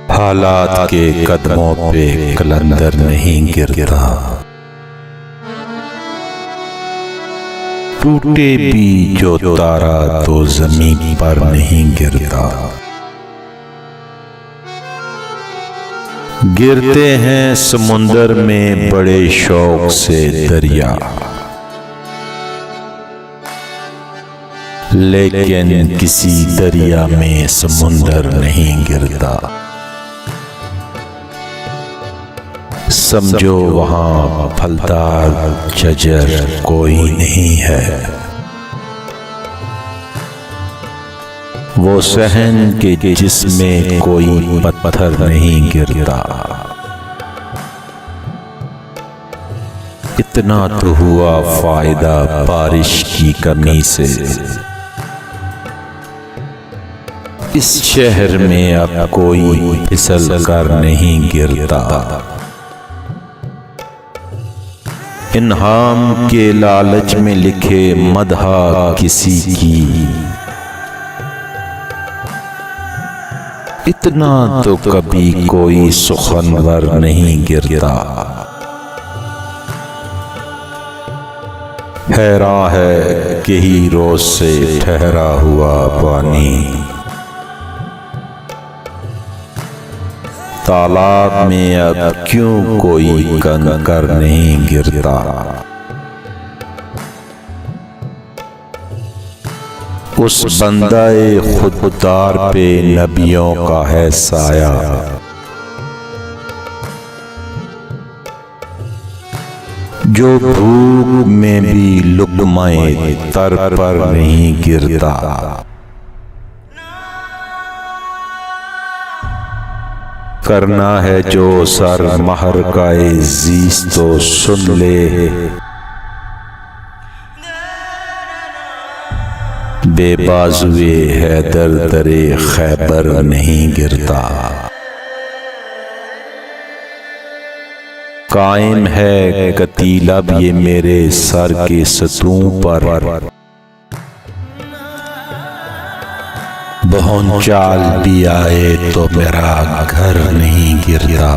हालात के कदमों पे कलंदर नहीं गिरता, टूटे भी जो तारा तो जमीन पर नहीं गिरता। गिरते हैं समुंदर में बड़े शौक से दरिया, लेकिन किसी दरिया में समुंदर नहीं गिरता। समझो वहां फलदार शजर कोई नहीं है, वो सहन के जिसमें कोई पत्थर नहीं गिरता। इतना तो हुआ फायदा बारिश की कमी से, इस शहर में अब कोई फिसल कर नहीं गिरता। इन्हाम के लालच में लिखे मदहा किसी की, इतना तो कभी कोई सुखनवर नहीं गिरता। हैरान है कि ही रोज से ठहरा हुआ पानी, तालाब में अब क्यों कोई कंकर नहीं गिरता। उस बंदाए खुददार पे नबियों का है साया, जो भूख में भी लुक़्माए तर पर नहीं गिरता। करना है जो सर महर का ज़ीस तो सुन ले, बेबाजुए हैदर दरे खैबर नहीं गिरता। कायम है कतीला भी मेरे सर के सतूं पर, बहुत चाल भी आए तो मेरा घर नहीं गिरता।